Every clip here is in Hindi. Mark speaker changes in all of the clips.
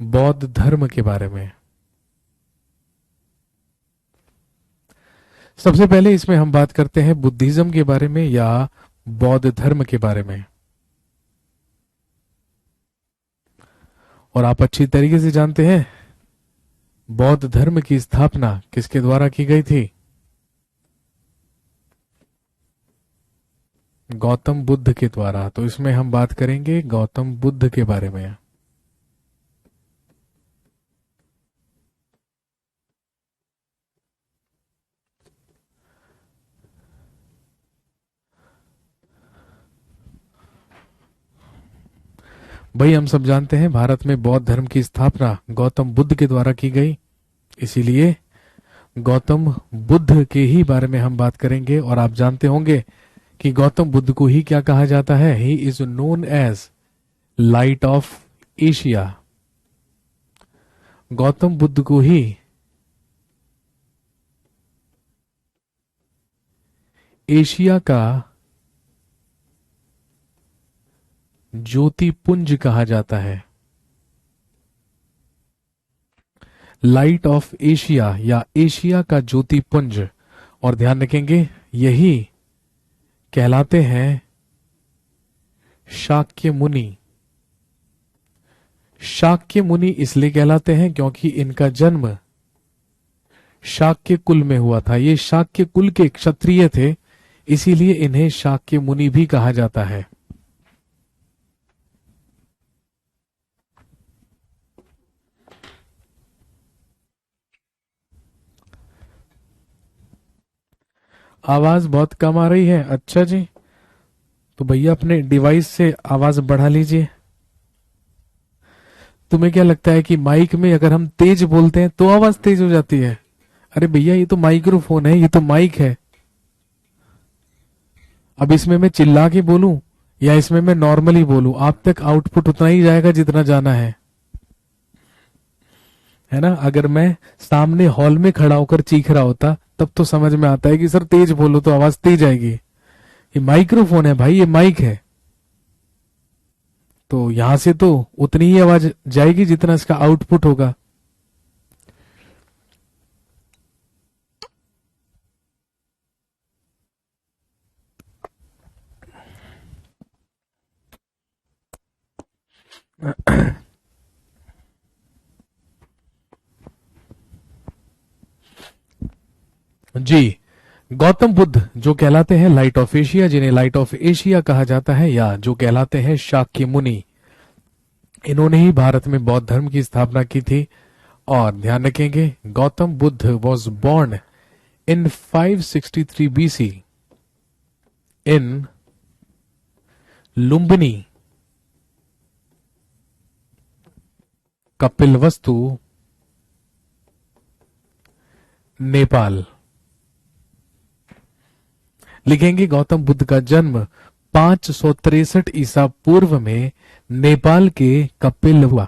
Speaker 1: बौद्ध धर्म के बारे में। सबसे पहले इसमें हम बात करते हैं बुद्धिज्म के बारे में या बौद्ध धर्म के बारे में। और आप अच्छी तरीके से जानते हैं बौद्ध धर्म की स्थापना किसके द्वारा की गई थी? गौतम बुद्ध के द्वारा। तो इसमें हम बात करेंगे गौतम बुद्ध के बारे में। भाई हम सब जानते हैं भारत में बौद्ध धर्म की स्थापना गौतम बुद्ध के द्वारा की गई, इसीलिए गौतम बुद्ध के ही बारे में हम बात करेंगे। और आप जानते होंगे कि गौतम बुद्ध को ही क्या कहा जाता है? He is known as light of Asia. Gautam Buddha को ही एशिया का ज्योतिपुंज कहा जाता है। लाइट ऑफ एशिया या एशिया का ज्योतिपुंज। और ध्यान रखेंगे यही कहलाते हैं शाक्य मुनि। शाक्य मुनि इसलिए कहलाते हैं क्योंकि इनका जन्म शाक्य कुल में हुआ था। ये शाक्य कुल के क्षत्रिय थे, इसीलिए इन्हें शाक्य मुनि भी कहा जाता है। आवाज बहुत कम आ रही है। अच्छा जी, तो भैया अपने डिवाइस से आवाज बढ़ा लीजिए। तुम्हें क्या लगता है कि माइक में अगर हम तेज बोलते हैं तो आवाज तेज हो जाती है? अरे भैया ये तो माइक्रोफोन है, ये तो माइक है। अब इसमें मैं चिल्ला के बोलूं या इसमें मैं नॉर्मली बोलूं, आप तक आउटपुट उतना ही जाएगा जितना जाना है ना। अगर मैं सामने हॉल में खड़ा होकर चीख रहा होता तब तो समझ में आता है कि सर तेज बोलो तो आवाज तेज आएगी। ये माइक्रोफोन है भाई, ये माइक है, तो यहां से तो उतनी ही आवाज जाएगी जितना इसका आउटपुट होगा। जी, गौतम बुद्ध जो कहलाते हैं लाइट ऑफ एशिया, जिन्हें लाइट ऑफ एशिया कहा जाता है, या जो कहलाते हैं शाक्य मुनि, इन्होंने ही भारत में बौद्ध धर्म की स्थापना की थी। और ध्यान रखेंगे Gautam Buddha was born in 563 BC in Lumbini, Kapilavastu, Nepal. लिखेंगे गौतम बुद्ध का जन्म 563 ईसा पूर्व में नेपाल के कपिल हुआ।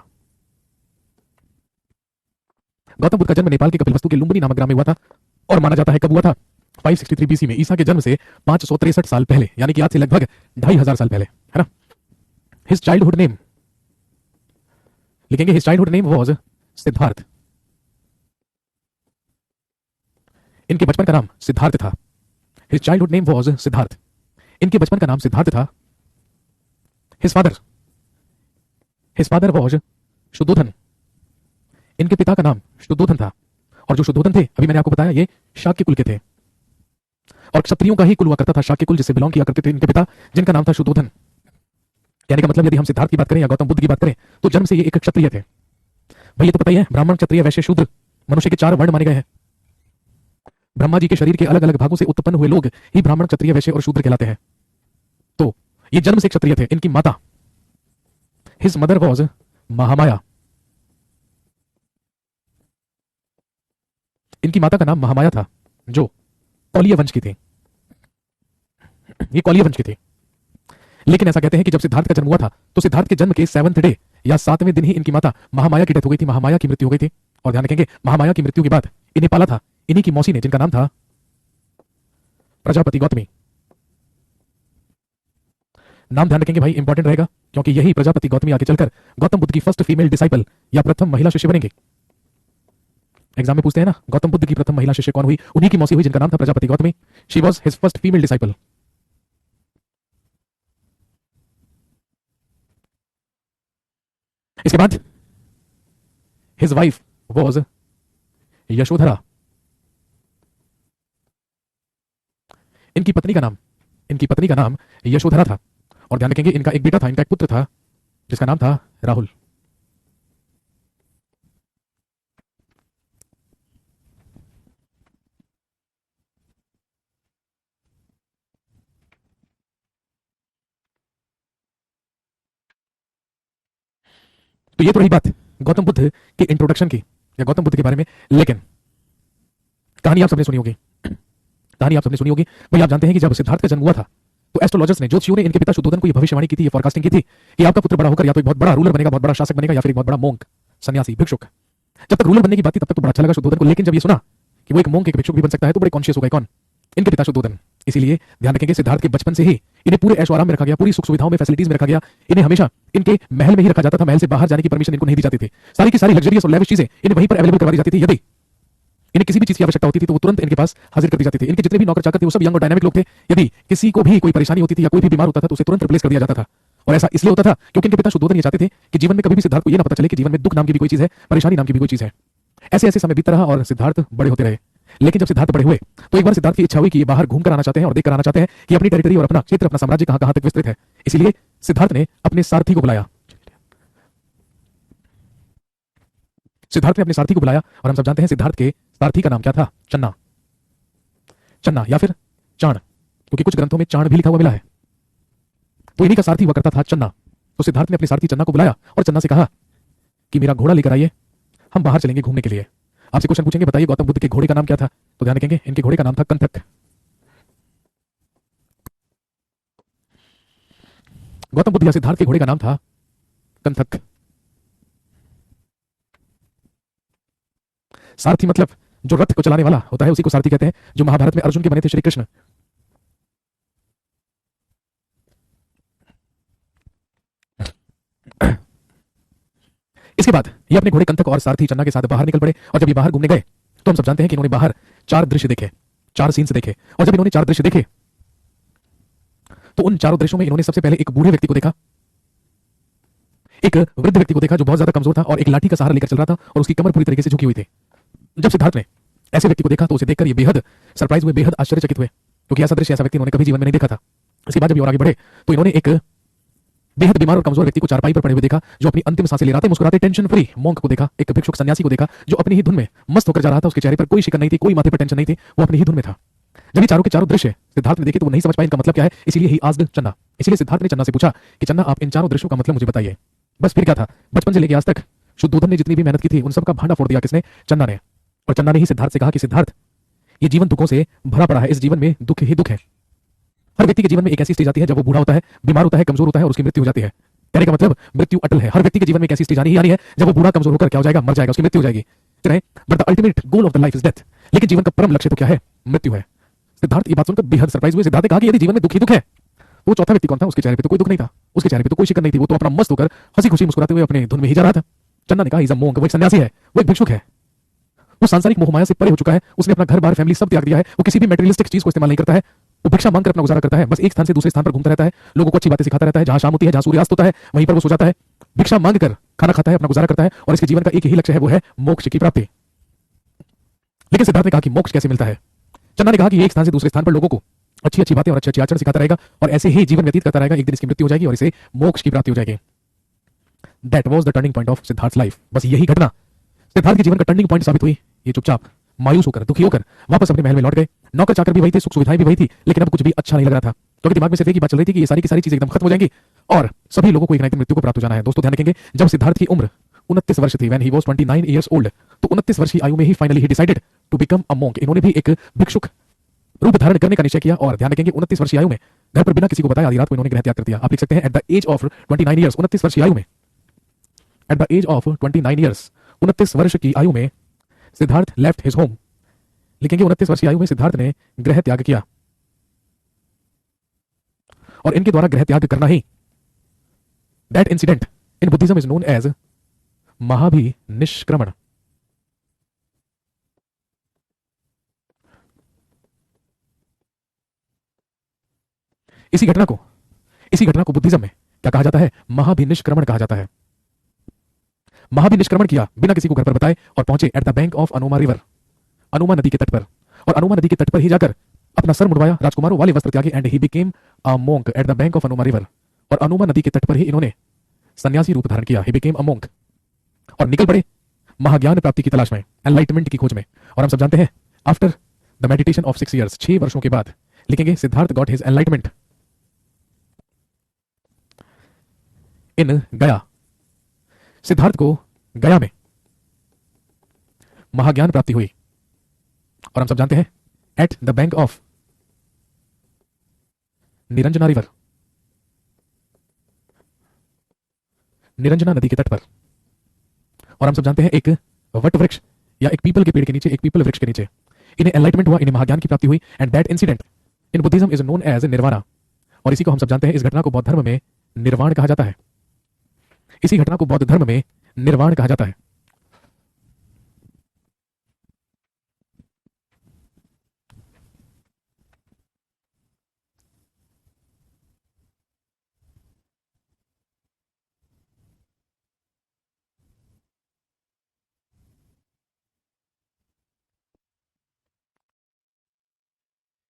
Speaker 1: गौतम बुद्ध का जन्म नेपाल के कपिलवस्तु के लुम्बिनी नामक ग्राम में हुआ था। और माना जाता है कब हुआ था? 563 BC में, ईसा के जन्म से 563 साल पहले, यानी कि आज से लगभग 2500 साल पहले, है ना। हिज चाइल्डहुड नेम, लिखेंगे his childhood name was Siddhartha. इनके बचपन का नाम सिद्धार्थ था। His childhood name was Siddhartha. इनके बचपन का नाम सिद्धार्थ था। His father was Shuddhodana. इनके पिता का नाम शुद्धोधन था। और जो शुद्धोधन थे, अभी मैंने आपको बताया, ये शाक्य कुल के थे और क्षत्रियों का ही कुल हुआ करता था, शाक्य कुल जिससे बिलोंग किया करते थे इनके पिता, जिनका नाम था शुद्धोधन। कहने का मतलब यदि हम सिद्धार्थ की बात करें या गौतम बुद्ध की बात करें तो जन्म से ये एक क्षत्रिय थे। भाई ये तो पता ही है, ब्राह्मण, क्षत्रिय, वैश्य, शूद्र मनुष्य के 4 वर्ण माने गए हैं। ब्रह्मा जी के शरीर के अलग अलग भागों से उत्पन्न हुए लोग ही ब्राह्मण, क्षत्रिय, वैश्य और शूद्र कहलाते हैं। तो ये जन्म से क्षत्रिय थे। इनकी माता, हिज मदर वाज महामाया। इनकी माता का नाम महामाया था, जो कौलीय वंश की थी। ये कौलीय वंश की थी। लेकिन ऐसा कहते हैं कि जब सिद्धार्थ का जन्म हुआ था तो सिद्धार्थ के जन्म के 7th डे या 7वें दिन ही इनकी माता महामाया की डेथ हो गई थी, महामाया की मृत्यु हो गई थी। और ध्यान रखेंगे महामाया की मृत्यु के बाद इन्हें पाला था इन्हीं की मौसी ने, जिनका नाम था प्रजापति गौतमी। नाम ध्यान रखेंगे भाई, इंपॉर्टेंट रहेगा, क्योंकि यही प्रजापति गौतमी आगे चलकर गौतम बुद्ध की फर्स्ट फीमेल डिसाइपल या प्रथम महिला शिष्य बनेंगे। एग्जाम में पूछते हैं ना, गौतम बुद्ध की प्रथम महिला शिष्य कौन हुई? उन्हीं की मौसी हुई जिनका नाम था Prajapati Gautami. She was his first female disciple. इसके बाद हिज वाइफ वॉज यशोधरा। इनकी पत्नी का नाम यशोधरा था। और ध्यान रखेंगे इनका एक बेटा था, इनका एक पुत्र था जिसका नाम था राहुल। तो ये तो रही बात गौतम बुद्ध के इंट्रोडक्शन की या गौतम बुद्ध के बारे में। लेकिन कहानी आप सबने सुनी होगी, भाई आप जानते हैं कि जब सिद्धार्थ का जन्म हुआ था तो एस्ट्रोलॉजर्स ने, ज्योतिषियों ने इनके पिता शुद्धोधन को ये भविष्यवाणी की थी, ये फोरकास्टिंग की थी कि आपका पुत्र बड़ा होकर या तो एक बहुत बड़ा रूलर बनेगा, बहुत बड़ा शासक बनेगा, या फिर एक बहुत बड़ा मोंक, सन्यासी, भिक्षुक। जब तक रूलर बनने की बात थी तब तक तो बड़ा अच्छा लगा शुद्धोधन को, लेकिन जब ये सुना कि वो एक मोंक, एक भिक्षुक भी बन सकता है तो बड़े कॉन्शियस हो गए। कौन? इनके पिता शुद्धोधन। इसीलिए ध्यान रखेंगे सिद्धार्थ के बचपन से ही इन्हें पूरे ऐशो आराम में रखा गया, पूरी सुख सुविधाओं में, फैसिलिटीज में रखा गया। इन्हें हमेशा इनके महल में ही रखा जाता था, महल से बाहर जाने की परमिशन इनको नहीं दी जाती थी। सारी की सारी लग्जरियस और लेविश चीजें इन्हें वहीं पर अवेलेबल करवा दी जाती थी। यदि इन्हें किसी भी चीज की आवश्यकता होती थी तो वो तुरंत इनके पास हाजिर कर दी जाती थी। इनके जितने भी नौकर चाकर थे वो सब यंग और डायनामिक लोग थे। यदि किसी को भी कोई परेशानी होती थी या कोई भी बीमार होता था तो उसे तुरंत रिप्लेस कर दिया जाता था। और ऐसा इसलिए होता था क्योंकि इनके पिता शुद्धोधन ये चाहते थे कि जीवन में कभी भी सिद्धार्थ को ये ना पता चले कि जीवन में दुख नाम की भी कोई चीज है, परेशानी नाम की भी कोई चीज है। ऐसे ऐसे समय बीतता रहा और सिद्धार्थ बड़े होते रहे। लेकिन जब सिद्धार्थ बड़े हुए तो एक बार सिद्धार्थ की इच्छा हुई कि ये बाहर घूम कर आना चाहते हैं और देख कर आना चाहते हैं कि अपनी टेरिटरी और अपना क्षेत्र, अपना साम्राज्य कहां कहां तक विस्तृत है। इसीलिए सिद्धार्थ ने अपने सारथी को बुलाया। और हम सब जानते हैं सिद्धार्थ के सारथी का नाम क्या था? चन्ना या फिर चाण, क्योंकि कुछ ग्रंथों में चाण भी लिखा हुआ मिला है। तो इन्हीं का सारथी हुआ करता था चन्ना। तो सिद्धार्थ ने अपने सारथी चन्ना को बुलाया और चन्ना से कहा कि मेरा घोड़ा लेकर आइए, हम बाहर चलेंगे घूमने के लिए। आपसे क्वेश्चन पूछेंगे, बताइए गौतम बुद्ध के घोड़े का नाम क्या था? तो ध्यान रखेंगे इनके घोड़े का नाम था कंथक। गौतम बुद्ध या सिद्धार्थ के घोड़े का नाम था कंथक। सारथी मतलब जो रथ को चलाने वाला होता है उसी को सारथी कहते हैं, जो महाभारत में अर्जुन के बने थे श्री कृष्ण। इसके बाद ये अपने घोड़े कंथक और सारथी चन्ना के साथ बाहर निकल पड़े। और जब ये बाहर घूमने गए तो हम सब जानते हैं कि इन्होंने बाहर 4 दृश्य देखे, 4 सीन्स देखे। और जब इन्होंने 4 दृश्य देखे तो उन चारों दृश्यों में इन्होंने सबसे पहले एक बूढ़े व्यक्ति को देखा, एक वृद्ध व्यक्ति को देखा जो बहुत ज्यादा कमजोर था और एक लाठी का सहारा लेकर चल रहा था और उसकी कमर पूरी तरीके से झुकी हुई थी। जब सिद्धार्थ ने ऐसे व्यक्ति को देखा तो उसे देखकर ये बेहद सरप्राइज हुए, बेहद आश्चर्यचकित हुए, क्योंकि ऐसा दृश्य, ऐसा व्यक्ति इन्होंने कभी जीवन में नहीं देखा था। इसके बाद जब ये और आगे बढ़े तो इन्होंने एक बेहद बीमार और कमजोर व्यक्ति को चारपाई पर पड़े हुए देखा, जो अपनी अंतिम सांसें ले रहा था, मुस्कुराते टेंशन फ्री मोंक को देखा। एक भिक्षुक सन्यासी को देखा जो अपनी ही धुन में मस्त होकर जा रहा था, उसके चेहरे पर कोई शिकन नहीं थी, कोई माथे पर टेंशन नहीं थी, वो अपनी ही धुन में था। जब ये चारों के चारों दृश्य सिद्धार्थ ने देखे तो वो नहीं समझ पाए इनका मतलब क्या है, इसलिए ही आस्क्ड चन्ना। इसलिए सिद्धार्थ ने चन्ना से पूछा कि चन्ना, आप इन चारों दृश्यों का मतलब मुझे बताइए। बस फिर क्या था, बचपन से लेकर आज तक शुद्धोधन ने जितनी भी मेहनत की थी उन सबका भांडा फोड़ दिया किसने? चन्ना ने। और चन्ना ने ही सिद्धार्थ से कहा कि सिद्धार्थ, ये जीवन दुखों से भरा पड़ा है, इस जीवन में दुख ही दुख है। हर व्यक्ति के जीवन में एक ऐसी स्टेज आती है जब वो बूढ़ा होता है, बीमार होता है, कमजोर होता है और उसकी मृत्यु हो जाती है। कहने का मतलब मृत्यु अटल है। हर व्यक्ति के जीवन में एक ऐसी स्टेज आनी है जब वो बूढ़ा कमजोर होकर क्या हो जाएगा? मर जाएगा, उसकी मृत्यु हो जाएगी। But the ultimate goal of the life is death. लेकिन जीवन का परम लक्ष्य तो क्या है? मृत्यु है। सिद्धार्थ ये बात सुनकर बेहद सरप्राइज हुए। सिद्धार्थ ने कहा कि यदि जीवन में दुख ही दुख है, वो चौथा व्यक्ति कौन था? उसके चेहरे पे तो कोई दुख नहीं था, उसके चेहरे पे तो कोई शिकन नहीं थी, वो तो अपना मस्त होकर हंसी खुशी मुस्कुराते हुए अपने धुन में ही जा रहा था। चन्ना ने कहा, इज अ मोंक, वो एक सन्यासी है, वो एक भिक्षुक है, वो सांसारिक मोहमाया से परे हो चुका है, उसने अपना घर बार फैमिली सब त्याग दिया है, वो किसी भी मेटेरियलिस्टिक चीज को इस्तेमाल नहीं करता है, वो भिक्षा मांगकर अपना गुजारा करता है, बस एक स्थान से दूसरे स्थान पर घूमता रहता है, लोगों को अच्छी बातें सिखाता रहता है, जहां शाम होती है, जहां सूर्यास्त होता है वहीं पर वो सो जाता है, भिक्षा मांगकर खाना खाता है, अपना गुजारा करता है और इसके जीवन का एक ही लक्ष्य है, वो है मोक्ष की प्राप्ति। लेकिन सिद्धार्थ ने कहा कि मोक्ष कैसे मिलता है? चन्ना ने कहा कि एक स्थान से दूसरे स्थान पर लोगों को अच्छी अच्छी बातें और अच्छे अच्छे आचरण सिखाता रहेगा और ऐसे ही जीवन व्यतीत करता रहेगा, एक दिन इसकी मृत्यु हो जाएगी और इसे मोक्ष की प्राप्ति हो जाएगी। That was the turning point of Siddharth life. बस यही घटना सिद्धार्थ के जीवन का टर्निंग पॉइंट साबित हुई। ये चुपचाप मायूस होकर, दुखी होकर वापस अपने महल में लौट गए। नौकर चाकर भी वही थे, सुख सुविधाएं भी वही थी, लेकिन अब कुछ भी अच्छा नहीं लग रहा था, क्योंकि दिमाग में सिर्फ एक ही बात चल रही थी कि ये सारी की सारी चीजें एकदम खत्म हो जाएंगी और सभी लोगों को एक ना एक दिन मृत्यु को प्राप्त हो जाना है। दोस्तों ध्यान रखेंगे, जब सिद्धार्थ की उम्र 29 वर्ष थी, when he was 29 years old, तो 29 वर्ष की आयु में ही finally he decided to become a monk. इन्होंने भी एक भिक्षुक रूप धारण करने का निश्चय किया और ध्यान रखेंगे 29 वर्ष की आयु में घर पर बिना किसी को बताए आधी रात को इन्होंने गृह त्याग कर दिया। आप लिख सकते हैं at the age of 29 years, 29 वर्ष की आयु में, at the age of 29 years, 29 वर्ष की आयु में सिद्धार्थ लेफ्ट हिज होम। लिखेंगे 29 वर्ष की आयु में सिद्धार्थ ने गृह त्याग किया और इनके द्वारा गृह त्याग करना ही, that incident in Buddhism is known as Mahabhinishkramana. इसी घटना को बुद्धिज्म में क्या कहा जाता है? महाभिनिष्क्रमण कहा जाता है। महाभिनिष्क्रमण किया बिना किसी को घर पर बताए और पहुंचे at the bank of Anuma river, Anuma नदी के तट पर, और अनुमा नदी के तट पर ही जाकर अपना सर मुड़वाया, राजकुमारों वाले वस्त्र त्यागे, and he became a monk eight the bank of Anuma river, और अनुमा नदी के तट पर ही इन्होंने सन्यासी रूप धारण किया, ही बिकेम अ मोंक, और निकल पड़े महाज्ञान प्राप्ति की तलाश में, एनलाइटमेंट की खोज में। और हम सब जानते हैं after the meditation of 6 years, 6 वर्षों के बाद लिखेंगे सिद्धार्थ गॉट हिज एनलाइटमेंट इन गया। सिद्धार्थ को गया में महाज्ञान प्राप्ति हुई। और हम सब जानते हैं at the bank of Niranjana river, Niranjana नदी के तट पर। और हम सब जानते हैं एक वट वृक्ष या एक पीपल के पेड़ के नीचे, एक पीपल वृक्ष के नीचे इन्हें एनलाइटमेंट हुआ, इन्हें महाज्ञान की प्राप्ति हुई, and that incident in Buddhism is known as nirvana. और इसी को हम सब जानते हैं, इस घटना को बौद्ध धर्म में निर्वाण कहा जाता है। इसी घटना को बौद्ध धर्म में निर्वाण कहा जाता है।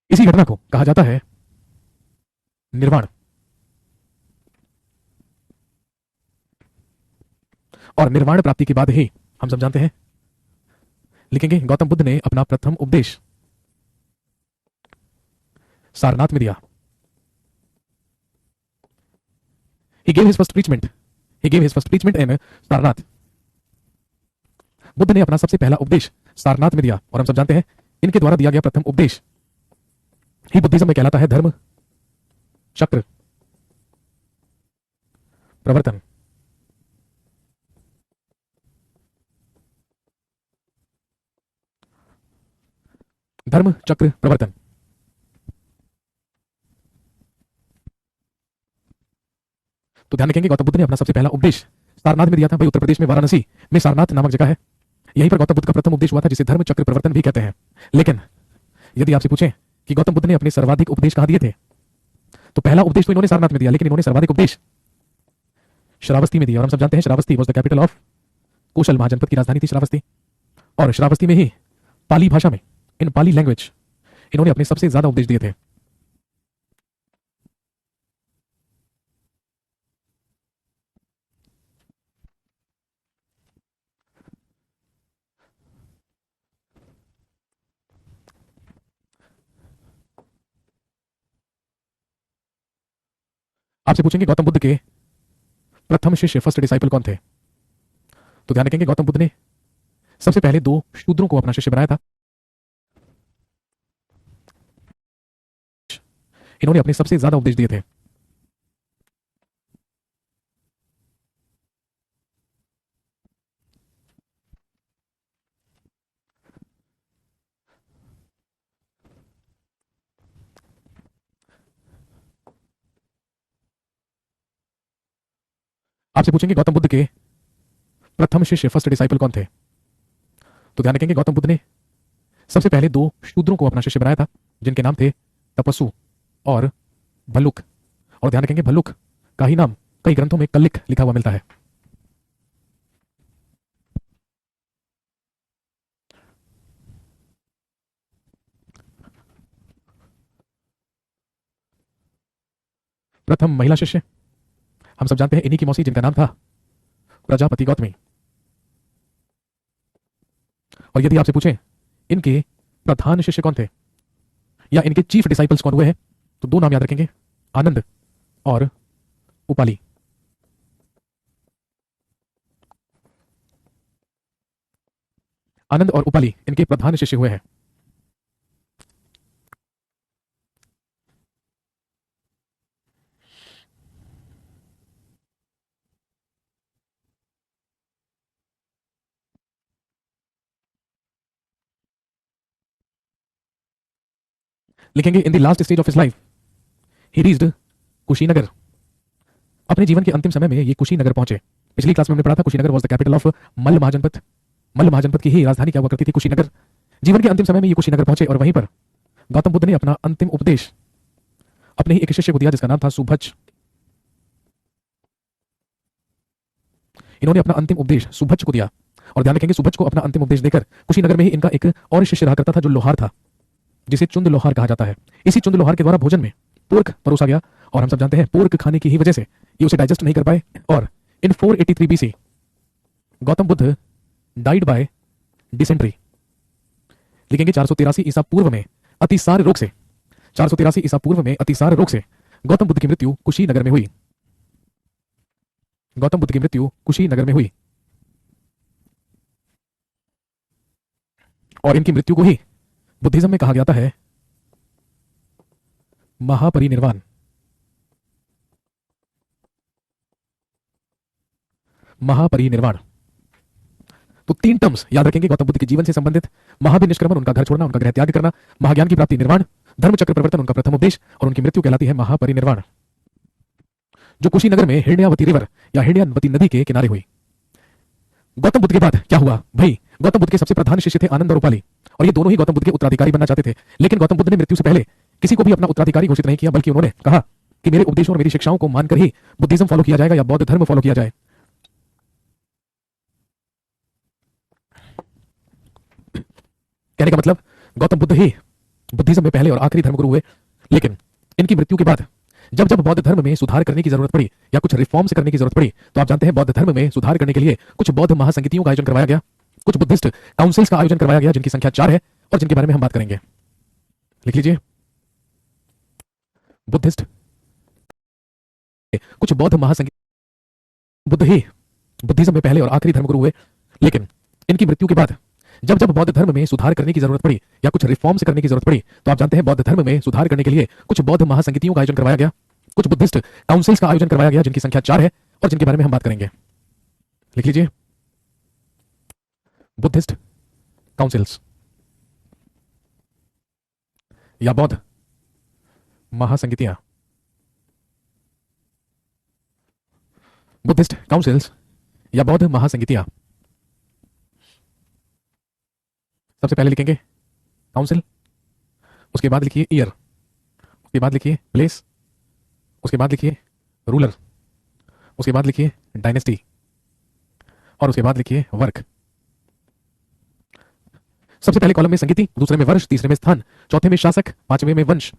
Speaker 1: इसी घटना को कहा जाता है निर्वाण। और निर्वाण प्राप्ति के बाद ही हम सब जानते हैं, लिखेंगे गौतम बुद्ध ने अपना प्रथम उपदेश सारनाथ में दिया। He gave his first preachment. He gave his first preachment in Sarnath. Buddha ने अपना सबसे पहला उपदेश सारनाथ में दिया। और हम सब जानते हैं इनके द्वारा दिया गया प्रथम उपदेश ही बुद्धिज्म में कहलाता है धर्म चक्र प्रवर्तन। धर्म चक्र प्रवर्तन। तो ध्यान रखेंगे गौतम बुद्ध ने अपना सबसे पहला उपदेश सारनाथ में दिया था। भाई उत्तर प्रदेश में वाराणसी में सारनाथ नामक जगह है, यहीं पर गौतम बुद्ध का प्रथम उपदेश हुआ था, जिसे धर्म चक्र प्रवर्तन भी कहते हैं। लेकिन यदि आपसे पूछें कि गौतम बुद्ध ने अपने सर्वाधिक उपदेश कहां दिए थे, तो पहला उपदेश तो इन्होंने सारनाथ में दिया, लेकिन इन्होंने सर्वाधिक उपदेश श्रावस्ती में दिया। और हम सब जानते हैं Shravasti was the capital of Kosala, महाजनपद की राजधानी थी श्रावस्ती। और श्रावस्ती में ही पाली भाषा में, इन पाली लैंग्वेज, इन्होंने अपने सबसे ज्यादा उपदेश दिए थे। आपसे पूछेंगे गौतम बुद्ध के प्रथम शिष्य, फर्स्ट डिसाइपल कौन थे? तो ध्यान रखेंगे गौतम बुद्ध ने सबसे पहले 2 शूद्रों को अपना शिष्य बनाया था। इन्होंने अपने सबसे ज्यादा उपदेश दिए थे। आपसे पूछेंगे गौतम बुद्ध के प्रथम शिष्य, फर्स्ट डिसाइपल कौन थे? तो ध्यान रखेंगे गौतम बुद्ध ने सबसे पहले 2 शूद्रों को अपना शिष्य बनाया था, जिनके नाम थे तपस्सु और भल्लुक। और ध्यान रखेंगे भल्लुक का ही नाम कई ग्रंथों में कल्लिक लिखा हुआ मिलता है। प्रथम महिला शिष्य हम सब जानते हैं इन्हीं की मौसी, जिनका नाम था प्रजापति गौतमी। और यदि आपसे पूछें इनके प्रधान शिष्य कौन थे या इनके चीफ डिसाइपल्स कौन हुए हैं, तो 2 नाम याद रखेंगे, आनंद और उपाली। आनंद और उपाली इनके प्रधान शिष्य हुए हैं। लिखेंगे in the last stage of his life he reached Kushinagar. अपने जीवन के अंतिम समय में ये कुशीनगर पहुंचे। पिछली क्लास में हमने पढ़ा था Kushinagar was the capital of Malla mahajanapada. Malla महाजनपद की ही राजधानी क्या हुआ करती थी? कुशीनगर। जीवन के अंतिम समय में ये कुशीनगर पहुंचे और वहीं पर गौतम बुद्ध ने अपना अंतिम उपदेश अपने ही एक शिष्य को दिया जिसका नाम था सुभज्ज। इन्होंने अपना अंतिम उपदेश सुभज्ज को दिया और ध्यान रखेंगे सुभज्ज को अपना अंतिम उपदेश देकर कुशीनगर में ही इनका एक और शिष्य रहा करता था जो लोहार था, जिसे चुंद लोहार कहा जाता है। इसी चुंद लोहार के द्वारा भोजन में पोर्क परोसा गया और हम सब जानते हैं पोर्क खाने की ही वजह से ये उसे डाइजेस्ट नहीं कर पाए और इन 483 BC Gautam Buddha died by dysentery. लिखेंगे 483 ईसा पूर्व में अतिसार रोग से, 483 ईसा पूर्व में अतिसार रोग से गौतम बुद्ध की मृत्यु कुशीनगर में हुई। गौतम बुद्ध की मृत्यु कुशीनगर में हुई और इनकी मृत्यु को ही बुद्धिज्म में कहा जाता है महापरिनिर्वाण। महापरिनिर्वाण। तो 3 टर्म्स याद रखेंगे गौतम बुद्ध के जीवन से संबंधित। महाभिनिष्क्रमण उनका घर छोड़ना, उनका गृह त्याग करना, महाज्ञान की प्राप्ति निर्वाण, धर्मचक्र प्रवर्तन उनका प्रथम उपदेश और उनकी मृत्यु कहलाती है महापरिनिर्वाण, जो कुशीनगर में हिरण्यावती रिवर या हिरण्यावती नदी के किनारे हुई। गौतम बुद्ध के बाद क्या हुआ भाई? गौतम बुद्ध के सबसे प्रधान शिष्य थे आनंद और उपाली और ये दोनों ही गौतम बुद्ध के उत्तराधिकारी बनना चाहते थे। लेकिन गौतम बुद्ध ने मृत्यु से पहले किसी को भी अपना उत्तराधिकारी घोषित नहीं किया, बल्कि उन्होंने कहा कि मेरे उपदेशों और मेरी शिक्षाओं को मानकर ही बुद्धिज्म फॉलो किया जाएगा या बौद्ध धर्म फॉलो किया जाए। कहने का मतलब गौतम बुद्ध ही बुद्धिज्म में पहले और आखिरी धर्मगुरु हुए। लेकिन इनकी मृत्यु के बाद जब जब बौद्ध धर्म में सुधार करने की जरूरत पड़ी या कुछ रिफॉर्म्स करने की जरूरत पड़ी, तो आप जानते हैं बौद्ध धर्म में सुधार करने के लिए कुछ बौद्ध महासंगीतियों का आयोजन करवाया गया, कुछ बुद्धिस्ट काउंसिल्स का आयोजन करवाया गया जिनकी संख्या 4 है और जिनके बारे में हम बात करेंगे। लिख लीजिए, बुद्धिस्ट कुछ बौद्ध महासंगीत। बुद्ध ही बुद्धिज्म में पहले और आखिरी धर्मगुरु हुए। लेकिन इनकी मृत्यु के बाद जब जब बौद्ध धर्म में सुधार करने की जरूरत पड़ी या कुछ रिफॉर्म्स करने की जरूरत पड़ी, तो आप जानते हैं बौद्ध धर्म में सुधार करने के लिए कुछ बौद्ध महासंगीतियों का आयोजन करवाया गया, कुछ बुद्धिस्ट काउंसिल्स का आयोजन करवाया गया जिनकी संख्या 4 है और जिनके बारे में हम बात करेंगे। लिख लीजिए, बुद्धिस्ट काउंसिल्स या बौद्ध महासंगीतियां। बुद्धिस्ट काउंसिल्स या बौद्ध महासंगीतियां। सबसे पहले लिखेंगे काउंसिल, उसके बाद लिखिए ईयर, उसके बाद लिखिए प्लेस, उसके बाद लिखिए रूलर, उसके बाद लिखिए डायनेस्टी और उसके बाद लिखिए वर्क। सबसे पहले कॉलम में संगीति, दूसरे में वर्ष, तीसरे में स्थान, चौथे में शासक, पांचवें में वंश।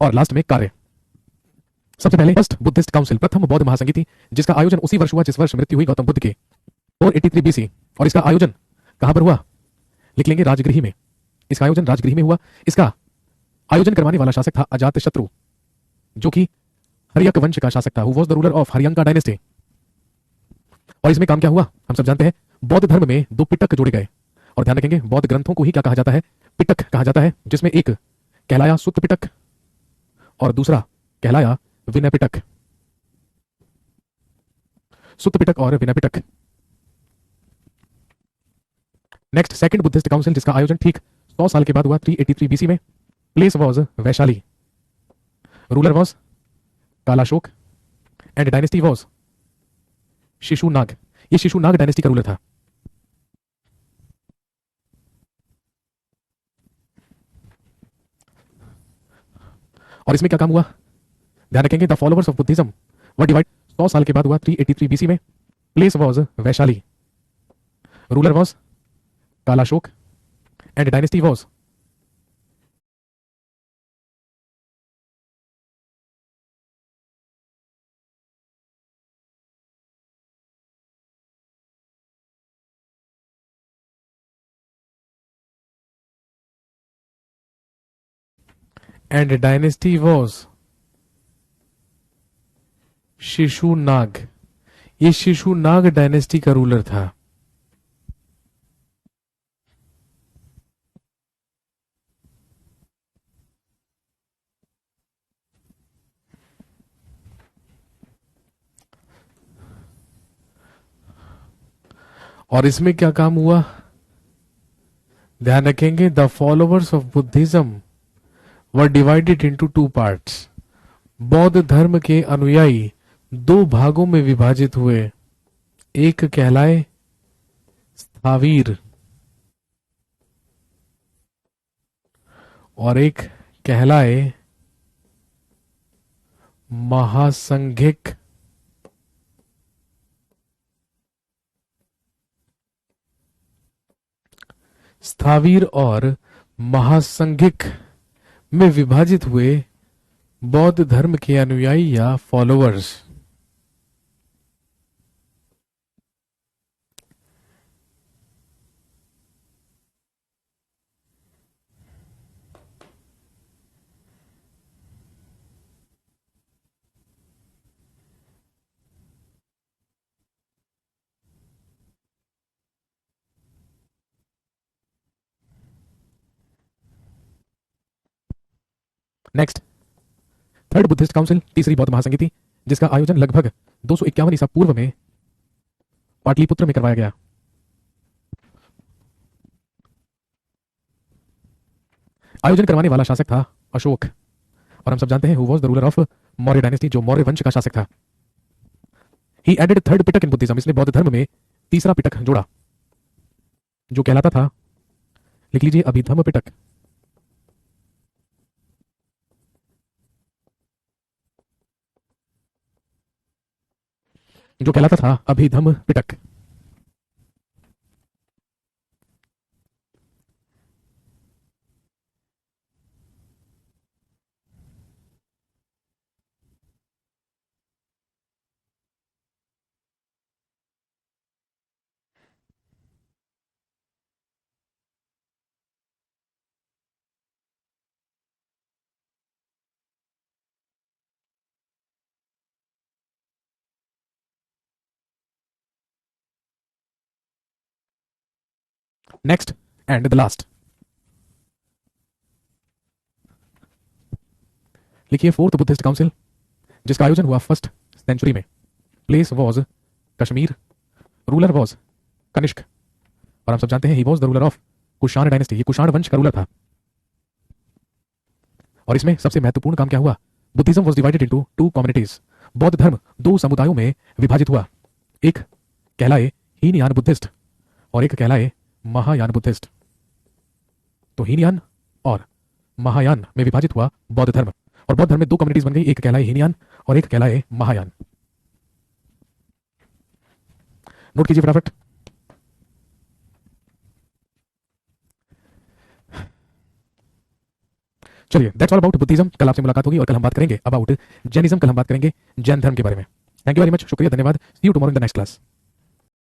Speaker 1: और लास्ट में कार्य। सबसे पहले फर्स्ट बुद्धिस्ट काउंसिल, प्रथम बौद्ध महासंगीति, जिसका आयोजन उसी वर्ष हुआ जिस वर्ष मृत्यु हुई गौतम बुद्ध के, 483 बीसी। और इसका आयोजन कहां पर हुआ? लिख लेंगे राजगृह में। इसका आयोजन राजगृह में हुआ। इसका आयोजन करवाने वाला शासक था अजातशत्रु, जो कि हर्यक वंश का शासक था, who was the ruler of Haryanka dynasty. और इसमें काम क्या हुआ हम सब जानते हैं। बौद्ध धर्म में दो पिटक जोड़े गए। और ध्यान रखेंगे, बौद्ध ग्रंथों को ही क्या कहा जाता है? पिटक कहा जाता है, जिसमें एक कहलाया सुत्त पिटक और दूसरा कहलाया विनय पिटक। सुत्त पिटक और Vinaya Pitaka. Next, second Buddhist council, जिसका आयोजन ठीक 100 साल के बाद हुआ, 383 बीसी में। Place was Vaishali, ruler was Kalashoka and dynasty was Shishunaga. ये शिशुनाग डायनेस्टी का रूलर था। और इसमें क्या काम हुआ? ध्यान रखेंगे, the followers of Buddhism were divide. 100 साल के बाद हुआ, 383 बीसी में। Place was Vaishali, ruler was Kalashoka and dynasty was Shishunaga. ये शिशुनाग डायनेस्टी का रूलर था। और इसमें क्या काम हुआ? ध्यान रखेंगे, the followers of Buddhism were divided into two parts. बौद्ध धर्म के अनुयायी दो भागों में विभाजित हुए। एक कहलाए स्थावीर और एक कहलाए महासंघिक। स्थावीर और महासंघिक में विभाजित हुए बौद्ध धर्म के अनुयायी या followers. Next, third Buddhist council, तीसरी बौद्ध महासंगीति, जिसका आयोजन लगभग 251 ईसा पूर्व में पाटलिपुत्र में करवाया गया। आयोजन करवाने वाला शासक था अशोक, और हम सब जानते हैं who was the ruler of Maurya dynasty, जो मौर्य वंश का शासक था। He added third pitaka in Buddhism. इसने बौद्ध धर्म में तीसरा पिटक जोड़ा, जो कहलाता था, लिख लीजिए, अभिधम्म पिटक। जो कहलाता था Abhidhamma Pitaka. Next and the last, लिखिए फोर्थ बुद्धिस्ट काउंसिल, जिसका आयोजन हुआ फर्स्ट सेंचुरी में। Place was Kashmir, ruler was Kanishka, और हम सब जानते हैं ही was the ruler of Kushan dynasty. ये कुषाण वंश का रूलर था। और इसमें सबसे महत्वपूर्ण काम क्या हुआ? Buddhism was divided into two communities. बौद्ध धर्म दो समुदायों में विभाजित हुआ। एक कहलाए हीनयान बुद्धिस्ट और एक कहलाए महायान बुद्धिस्ट। तो हीनयान और महायान में विभाजित हुआ बौद्ध धर्म, और बौद्ध धर्म में दो कम्युनिटीज बन गई, एक कहलाए हीनयान और एक कहलाए महायान। नोट कीजिए फटाफट। चलिए, दैट्स ऑल अबाउट बुद्धिज्म। कल आपसे मुलाकात होगी और कल हम बात करेंगे अबाउट जैनिज्म। कल हम बात करेंगे जैन धर्म के बारे में। थैंक यू वेरी मच, शुक्रिया, धन्यवाद। See you tomorrow in the next class.